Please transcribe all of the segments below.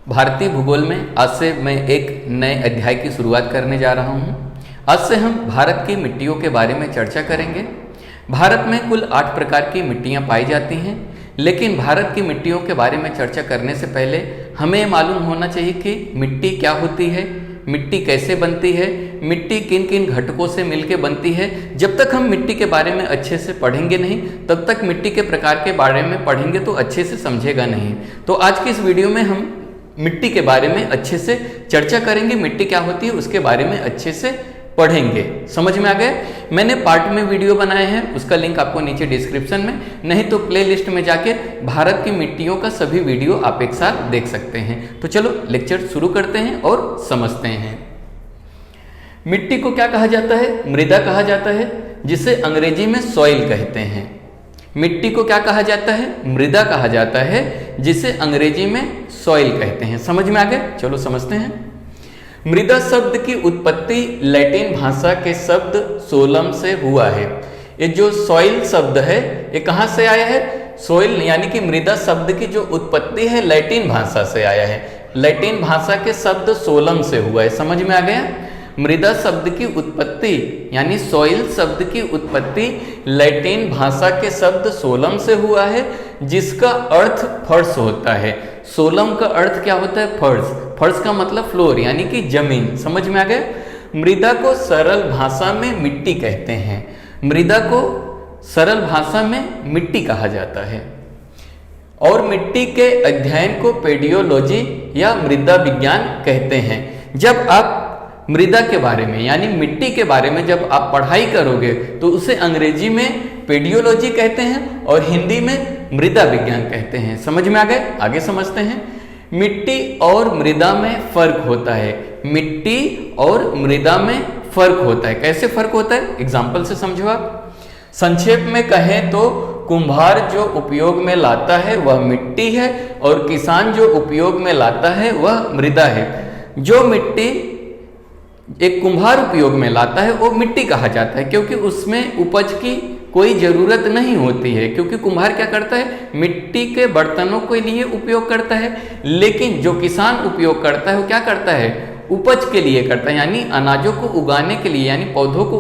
भारतीय भूगोल में आज से मैं एक नए अध्याय की शुरुआत करने जा रहा हूँ। आज से हम भारत की मिट्टियों के बारे में चर्चा करेंगे। भारत में कुल 8 प्रकार की मिट्टियाँ पाई जाती हैं, लेकिन भारत की मिट्टियों के बारे में चर्चा करने से पहले हमें मालूम होना चाहिए कि मिट्टी क्या होती है, मिट्टी कैसे बनती है, मिट्टी किन किन घटकों से मिलकर बनती है। जब तक हम मिट्टी के बारे में अच्छे से पढ़ेंगे नहीं, तब तक मिट्टी के प्रकार के बारे में पढ़ेंगे तो अच्छे से समझेगा नहीं। तो आज की इस वीडियो में हम मिट्टी के बारे में अच्छे से चर्चा करेंगे, मिट्टी क्या होती है उसके बारे में अच्छे से पढ़ेंगे। समझ में आ गया? मैंने पार्ट में वीडियो बनाए हैं, उसका लिंक आपको नीचे डिस्क्रिप्शन में, नहीं तो प्लेलिस्ट में जाके भारत की मिट्टियों का सभी वीडियो आप एक साथ देख सकते हैं। तो चलो लेक्चर शुरू करते हैं और समझते हैं। मिट्टी को क्या कहा जाता है? मृदा कहा जाता है, जिसे अंग्रेजी में सॉइल कहते हैं। मिट्टी को क्या कहा जाता है? मृदा कहा जाता है, जिसे अंग्रेजी में सॉइल कहते हैं। समझ में आ गया? चलो समझते हैं। मृदा शब्द की उत्पत्ति लैटिन भाषा के शब्द सोलम से हुआ है। ये जो सॉइल शब्द है ये कहाँ से आया है? सॉइल यानी कि मृदा शब्द की जो उत्पत्ति है लैटिन भाषा से आया है। लैटिन भाषा के शब्द सोलम से हुआ है। समझ में आ गया? मृदा शब्द की उत्पत्ति यानी सॉइल शब्द की उत्पत्ति लैटिन भाषा के शब्द सोलम से हुआ है, जिसका अर्थ फर्श होता है। सोलम का अर्थ क्या होता है? फर्श। फर्श का मतलब फ्लोर यानी कि जमीन। समझ में आ गया? मृदा को सरल भाषा में मिट्टी कहते हैं। मृदा को सरल भाषा में मिट्टी कहा जाता है और मिट्टी के अध्ययन को पेडियोलॉजी या मृदा विज्ञान कहते हैं। जब आप मृदा के बारे में यानी मिट्टी के बारे में जब आप पढ़ाई करोगे तो उसे अंग्रेजी में पेडियोलॉजी कहते हैं और हिंदी में मृदा विज्ञान कहते हैं। समझ में आ गए? आगे समझते हैं। मिट्टी और मृदा में फर्क होता है। मिट्टी और मृदा में फर्क होता है। कैसे फर्क होता है? एग्जाम्पल से समझो आप। संक्षेप में कहें तो कुम्हार जो उपयोग में लाता है वह मिट्टी है और किसान जो उपयोग में लाता है वह मृदा है। जो मिट्टी एक कुम्हार उपयोग में लाता है वो मिट्टी कहा जाता है, क्योंकि उसमें उपज की कोई ज़रूरत नहीं होती है, क्योंकि कुम्हार क्या करता है? मिट्टी के बर्तनों के लिए उपयोग करता है। लेकिन जो किसान उपयोग करता है वो क्या करता है? उपज के लिए करता है, यानी अनाजों को उगाने के लिए, यानी पौधों को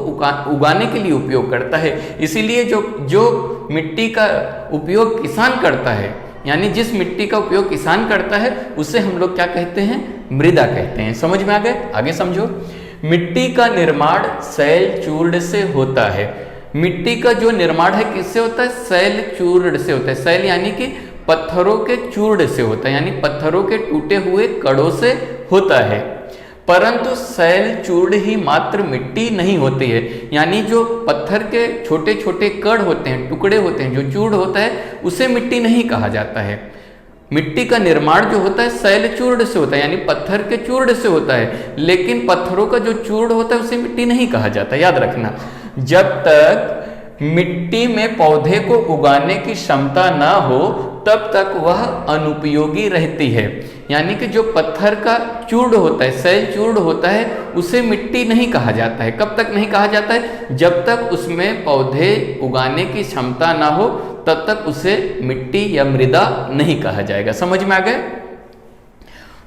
उगाने के लिए उपयोग करता है। इसीलिए जो मिट्टी का उपयोग किसान करता है, यानी जिस मिट्टी का उपयोग किसान करता है उसे हम लोग क्या कहते हैं? मृदा कहते हैं। समझ में आ गए? आगे समझो। मिट्टी का निर्माण शैल चूर्ण से होता है। मिट्टी का जो निर्माण है किससे होता है? शैल चूर्ण से होता है। शैल यानी कि पत्थरों के चूर्ण से होता है, यानी पत्थरों के टूटे हुए कणों से होता है। परंतु शैल चूर्ण ही मात्र मिट्टी नहीं होती है, यानी जो पत्थर के छोटे छोटे कण होते हैं, टुकड़े होते हैं, जो चूर्ण होता है उसे मिट्टी नहीं कहा जाता है। मिट्टी का निर्माण जो होता है शैल चूर्ण से होता है, यानी पत्थर के चूर्ण से होता है, लेकिन पत्थरों का जो चूर्ण होता है उसे मिट्टी नहीं कहा जाता। याद रखना, जब तक मिट्टी में पौधे को उगाने की क्षमता ना हो तब तक वह अनुपयोगी रहती है। यानी कि जो पत्थर का चूर्ण होता है, शैल चूर्ण होता है, उसे मिट्टी नहीं कहा जाता है। कब तक नहीं कहा जाता है? जब तक उसमें पौधे उगाने की क्षमता ना हो तब तक उसे मिट्टी या मृदा नहीं कहा जाएगा। समझ में आ गए?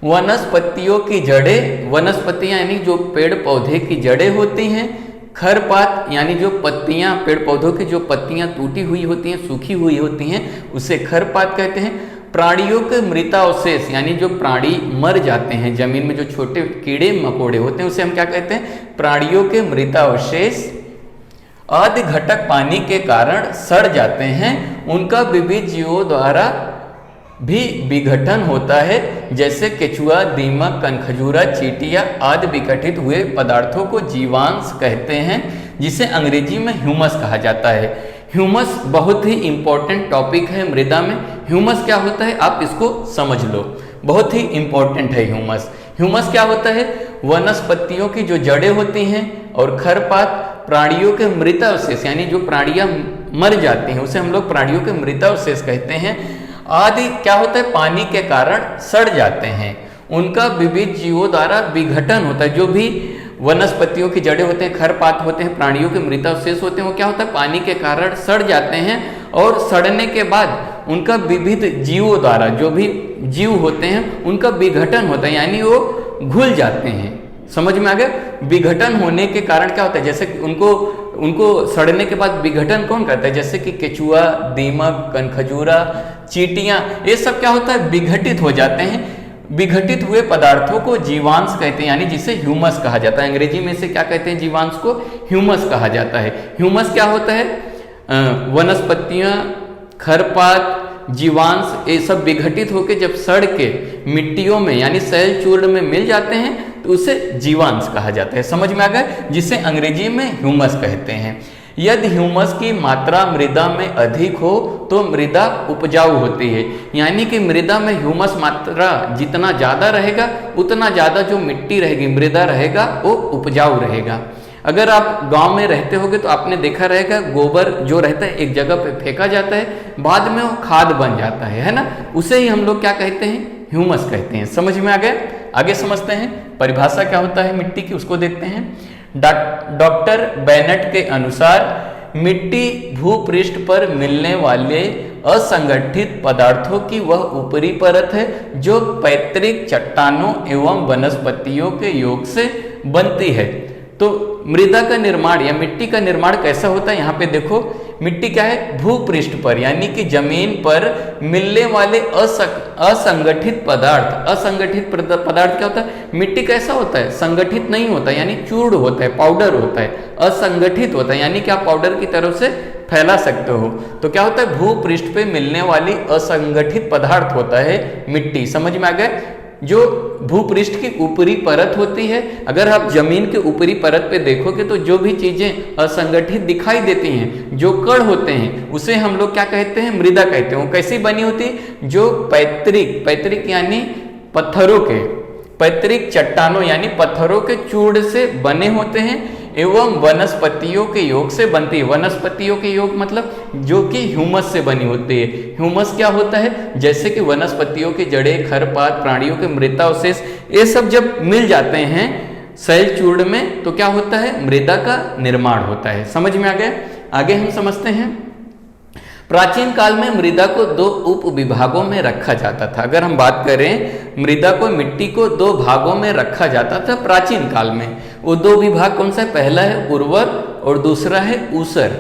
वनस्पतियों की जड़ें, वनस्पतियां यानी जो पेड़ पौधे की जड़ें होती हैं। खरपात यानी जो पत्तियां, पेड़ पौधों की जो पत्तियां टूटी हुई होती हैं, सूखी हुई होती हैं, उसे खरपात कहते हैं। प्राणियों के मृतावशेष यानी जो प्राणी मर जाते हैं, जमीन में जो छोटे कीड़े मकोड़े होते हैं उसे हम क्या कहते हैं? प्राणियों के मृतावशेष आदि घटक पानी के कारण सड़ जाते हैं। उनका विविध जीवों द्वारा भी विघटन होता है, जैसे केचुआ, दीमक, कनखजूरा, चींटियां आदि विघटित हुए पदार्थों को जीवांश कहते हैं, जिसे अंग्रेजी में ह्यूमस कहा जाता है। ह्यूमस बहुत ही इंपॉर्टेंट टॉपिक है मृदा में। ह्यूमस क्या होता है आप इसको समझ लो, बहुत ही इंपॉर्टेंट है ह्यूमस। ह्यूमस क्या होता है? वनस्पतियों की जो जड़ें होती हैं और खरपात प्राणियों के मृतावशेष, यानी जो प्राणियां मर जाती हैं उसे हम लोग प्राणियों के मृतावशेष कहते हैं। आदि क्या होता है? पानी के कारण सड़ जाते हैं। उनका विविध जीवों द्वारा विघटन होता है। जो भी वनस्पतियों की जड़ें होते हैं, खरपात होते हैं, प्राणियों के मृतावशेष होते हैं, वो क्या होता है? पानी के कारण सड़ जाते हैं और सड़ने के बाद उनका विविध जीवों द्वारा, जो भी जीव होते हैं उनका विघटन होता है, यानी वो घुल जाते हैं। समझ में आ गया? विघटन होने के कारण क्या होता है, जैसे उनको सड़ने के बाद विघटन कौन करता है, जैसे कि केचुआ, दीमक, कनखजूरा, चींटियां, ये सब क्या होता है, विघटित हो जाते हैं। विघटित हुए पदार्थों को जीवांश कहते हैं, यानी जिसे ह्यूमस कहा जाता है। अंग्रेजी में से क्या कहते हैं, जीवांश को ह्यूमस कहा जाता है। ह्यूमस क्या होता है, वनस्पतियां, खरपात, जीवांश, ये सब विघटित होकर जब सड़ के मिट्टियों में यानी सैल चूर्ण में मिल जाते हैं तो उसे जीवांश कहा जाता है। समझ में आ गया? जिसे अंग्रेजी में ह्यूमस कहते हैं। यदि ह्यूमस की मात्रा मृदा में अधिक हो तो मृदा उपजाऊ होती है, यानी कि मृदा में ह्यूमस मात्रा जितना ज़्यादा रहेगा उतना ज़्यादा जो मिट्टी रहेगी, मृदा रहेगा, वो उपजाऊ रहेगा। अगर आप गांव में रहते होगे तो आपने देखा रहेगा, गोबर जो रहता है एक जगह पे फेंका जाता है, बाद में वो खाद बन जाता है ना, उसे ही हम लोग क्या कहते हैं, ह्यूमस कहते हैं। समझ में आ गया? आगे समझते हैं परिभाषा क्या होता है मिट्टी की, उसको देखते हैं। डॉक्टर बेनेट के अनुसार मिट्टी भूपृष्ठ पर मिलने वाले असंगठित पदार्थों की वह ऊपरी परत है जो पैतृक चट्टानों एवं वनस्पतियों के योग से बनती है। तो मृदा का निर्माण या मिट्टी का निर्माण कैसा होता है, यहाँ पे देखो, मिट्टी क्या है, भूपृष्ठ पर यानी कि जमीन पर मिलने वाले असंगठित पदार्थ। असंगठित पदार्थ क्या होता है, मिट्टी कैसा होता है, संगठित नहीं होता, यानी चूर्ण होता है, पाउडर होता है। असंगठित होता है यानी कि आप पाउडर की तरफ से फैला सकते हो। तो क्या होता है, भूपृष्ठ पे मिलने वाली असंगठित पदार्थ होता है मिट्टी। समझ में आ गया? जो भूपृष्ठ की ऊपरी परत होती है, अगर आप जमीन के ऊपरी परत पे देखोगे तो जो भी चीजें असंगठित दिखाई देती हैं, जो कण होते हैं, उसे हम लोग क्या कहते हैं, मृदा कहते हैं। वो कैसी बनी होती है, जो पैतृक यानी पत्थरों के, पैतृक चट्टानों यानी पत्थरों के चूर्ण से बने होते हैं एवं वनस्पतियों के योग से बनती है। वनस्पतियों के योग मतलब जो कि ह्यूमस से बनी होती है। ह्यूमस क्या होता है, जैसे कि वनस्पतियों की जड़ें, खरपात, प्राणियों के मृतावशेष, ये सब जब मिल जाते हैं सैल चूर्ण में तो क्या होता है, मृदा का निर्माण होता है। समझ में आ गया? आगे हम समझते हैं। प्राचीन काल में मृदा को दो उप विभागों में रखा जाता था। अगर हम बात करें मृदा को, मिट्टी को दो भागों में रखा जाता था प्राचीन काल में। वो दो विभाग कौन सा है, पहला है उर्वर और दूसरा है ऊसर।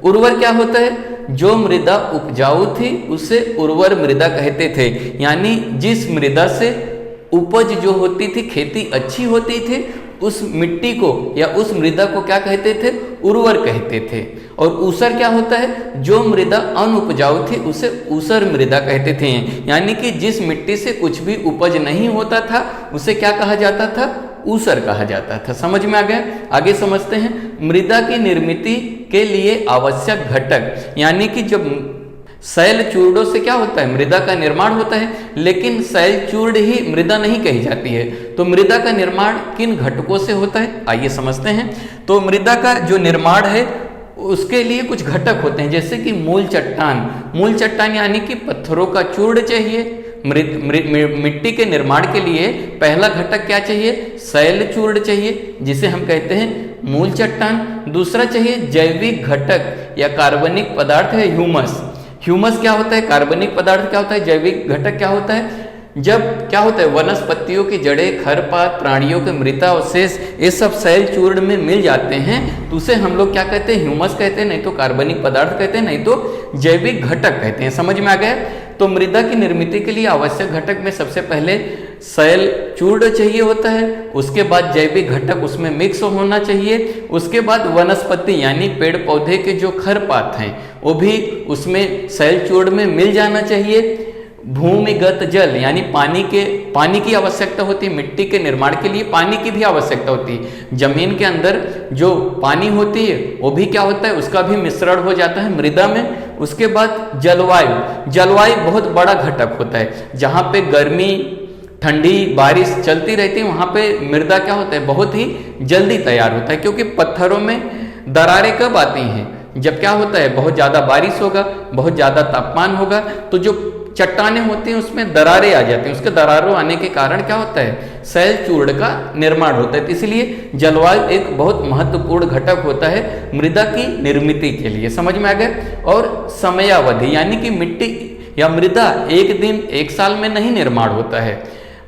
उर्वर क्या होता है, जो मृदा उपजाऊ थी उसे उर्वर मृदा कहते थे, यानी जिस मृदा से उपज जो होती थी, खेती अच्छी होती थी, उस मिट्टी को या उस मृदा को क्या कहते थे, उर्वर कहते थे। और ऊसर क्या होता है, जो मृदा अनुपजाऊ थी उसे ऊसर मृदा कहते थे, यानी कि जिस मिट्टी से कुछ भी उपज नहीं होता था उसे क्या कहा जाता था, ऊसर कहा जाता था। समझ में आ गया? आगे समझते हैं। मृदा की निर्मिति के लिए आवश्यक घटक, यानी कि जब सैल चूर्णों से क्या होता है, मृदा का निर्माण होता है, लेकिन सैल चूर्ण ही मृदा नहीं कही जाती है। तो मृदा का निर्माण किन घटकों से होता है, आइए समझते हैं। तो मृदा का जो निर्माण है उसके लिए कुछ घटक होते हैं, जैसे कि मूल चट्टान। मूल चट्टान यानी कि पत्थरों का चूर्ण चाहिए। मिट्टी के निर्माण के लिए पहला घटक क्या चाहिए, सैल चूर्ण चाहिए, जिसे हम कहते हैं मूल चट्टान। दूसरा चाहिए जैविक घटक या कार्बनिक पदार्थ है ह्यूमस। ह्यूमस क्या होता है, कार्बनिक पदार्थ क्या होता है, जैविक घटक क्या होता है, जब क्या होता है वनस्पतियों की जड़ें, खरपात, प्राणियों के मृतावशेष, ये सब सैल चूर्ण में मिल जाते हैं तो उसे हम लोग क्या कहते हैं, ह्यूमस कहते हैं, नहीं तो कार्बनिक पदार्थ कहते हैं, नहीं तो जैविक घटक कहते हैं। समझ में आ गया? तो मृदा की निर्मिति के लिए आवश्यक घटक में सबसे पहले सैल चूर्ण चाहिए होता है, उसके बाद जैविक घटक उसमें मिक्स होना चाहिए, उसके बाद वनस्पति यानी पेड़ पौधे के जो खरपात हैं वो भी उसमें सैल चूर्ण में मिल जाना चाहिए। भूमिगत जल यानी पानी की आवश्यकता होती है। मिट्टी के निर्माण के लिए पानी की भी आवश्यकता होती है। जमीन के अंदर जो पानी होती है वो भी क्या होता है, उसका भी मिश्रण हो जाता है मृदा में। उसके बाद जलवायु बहुत बड़ा घटक होता है। जहाँ पे गर्मी, ठंडी, बारिश चलती रहती है वहाँ पे मृदा क्या होता है, बहुत ही जल्दी तैयार होता है, क्योंकि पत्थरों में दरारें कब आती हैं, जब क्या होता है बहुत ज़्यादा बारिश होगा, बहुत ज़्यादा तापमान होगा, तो जो चट्टानें होती हैं उसमें दरारें आ जाती हैं। उसके दरारों आने के कारण क्या होता है, सैल चूर्ण का निर्माण होता है। तो इसलिए जलवायु एक बहुत महत्वपूर्ण घटक होता है मृदा की निर्मिति के लिए। समझ में आ गया? और समयावधि यानी कि मिट्टी या मृदा एक दिन एक साल में नहीं निर्माण होता है।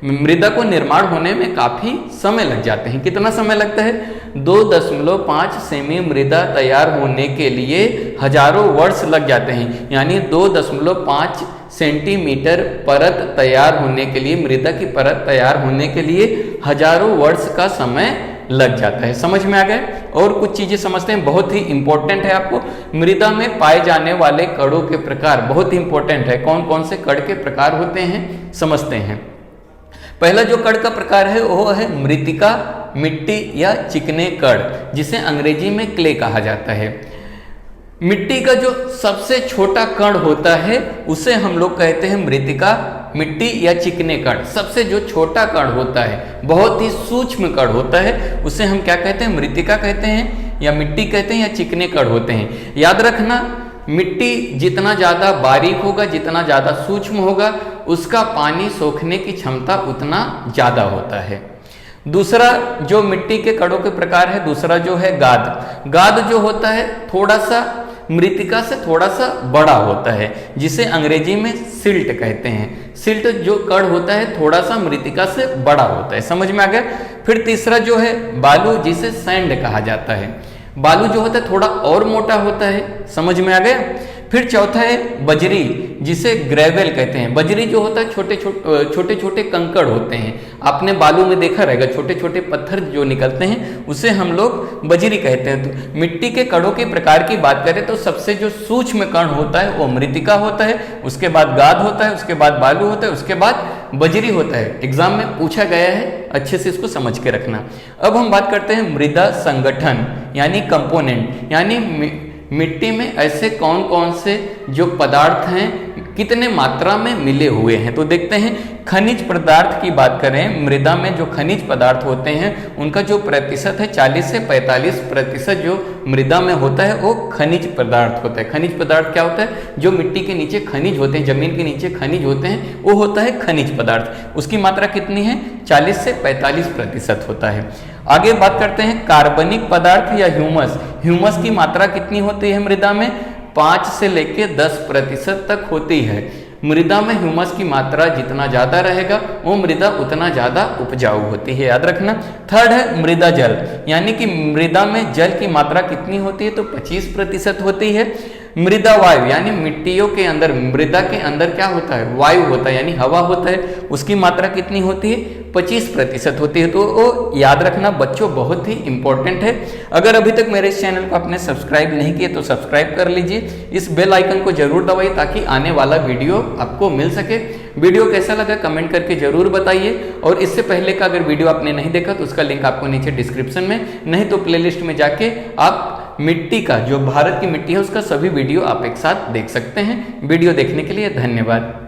मृदा को निर्माण होने में काफी समय लग जाते हैं। कितना समय लगता है? 2.5 सेमी मृदा तैयार होने के लिए हजारों वर्ष लग जाते हैं। यानी 2.5 सेंटीमीटर परत तैयार होने के लिए, मृदा की परत तैयार होने के लिए हजारों वर्ष का समय लग जाता है। समझ में आ गए? और कुछ चीजें समझते हैं, बहुत ही इंपॉर्टेंट है आपको। मृदा में पाए जाने वाले कणों के प्रकार बहुत ही इंपॉर्टेंट है। कौन कौन से कण के प्रकार होते हैं समझते हैं। पहला जो कण का प्रकार है वो है मृत्तिका, मिट्टी या चिकने कण, जिसे अंग्रेजी में क्ले कहा जाता है। मिट्टी का जो सबसे छोटा कण होता है उसे हम लोग कहते हैं मृत्तिका, मिट्टी या चिकने कण। सबसे जो छोटा कण होता है, बहुत ही सूक्ष्म कण होता है, उसे हम क्या कहते हैं? मृत्तिका कहते हैं या मिट्टी कहते हैं या चिकने कण होते हैं। याद रखना, मिट्टी जितना ज़्यादा बारीक होगा, जितना ज़्यादा सूक्ष्म होगा, उसका पानी सोखने की क्षमता उतना ज़्यादा होता है। दूसरा जो मिट्टी के कणों के प्रकार है, दूसरा जो है गाद। गाद जो होता है थोड़ा सा मृत्तिका से थोड़ा सा बड़ा होता है, जिसे अंग्रेजी में सिल्ट कहते हैं। सिल्ट जो कण होता है थोड़ा सा मृत्तिका से बड़ा होता है। समझ में आ गया? फिर तीसरा जो है बालू, जिसे सैंड कहा जाता है। बालू जो होता है थोड़ा और मोटा होता है। समझ में आ गया? फिर चौथा है बजरी, जिसे ग्रेवेल कहते हैं। बजरी जो होता है छोटे छोटे कंकड़ होते हैं। आपने बालू में देखा रहेगा, छोटे छोटे पत्थर जो निकलते हैं उसे हम लोग बजरी कहते हैं। तो मिट्टी के कणों के प्रकार की बात करें तो सबसे जो सूक्ष्म कण होता है वो मृत्तिका होता है, उसके बाद गाद होता है, उसके बाद बालू होता है, उसके बाद बजरी होता है। एग्जाम में पूछा गया है, अच्छे से इसको समझ के रखना। अब हम बात करते हैं मृदा संगठन यानी कंपोनेंट, यानी मिट्टी में ऐसे कौन कौन से जो पदार्थ हैं कितने मात्रा में मिले हुए हैं। तो देखते हैं, खनिज पदार्थ की बात करें, मृदा में जो खनिज पदार्थ होते हैं उनका जो प्रतिशत है 40 से 45% जो मृदा में होता है वो खनिज पदार्थ होता है। खनिज पदार्थ क्या होता है? जो मिट्टी के नीचे खनिज होते हैं, जमीन के नीचे खनिज होते हैं, वो होता है खनिज पदार्थ। उसकी मात्रा कितनी है? 40 से 45% होता है। आगे बात करते हैं कार्बनिक पदार्थ या ह्यूमस। ह्यूमस की मात्रा कितनी होती है मृदा में? 5 से लेकर 10% तक होती है। मृदा में ह्यूमस की मात्रा जितना ज़्यादा रहेगा वो मृदा उतना ज़्यादा उपजाऊ होती है। याद रखना। थर्ड है मृदा जल, यानी कि मृदा में जल की मात्रा कितनी होती है? तो 25% होती है। मृदा वायु, यानी मिट्टियों के अंदर, मृदा के अंदर क्या होता है? वायु होता है, यानी हवा होता है। उसकी मात्रा कितनी होती है? 25% होती है। तो वो याद रखना बच्चों, बहुत ही इंपॉर्टेंट है। अगर अभी तक मेरे इस चैनल को आपने सब्सक्राइब नहीं किया तो सब्सक्राइब कर लीजिए। इस बेल आइकन को जरूर दबाइए ताकि आने वाला वीडियो आपको मिल सके। वीडियो कैसा लगा कमेंट करके जरूर बताइए। और इससे पहले का अगर वीडियो आपने नहीं देखा तो उसका लिंक आपको नीचे डिस्क्रिप्शन में, नहीं तो प्लेलिस्ट में जाके आप मिट्टी का, जो भारत की मिट्टी है उसका सभी वीडियो आप एक साथ देख सकते हैं। वीडियो देखने के लिए धन्यवाद।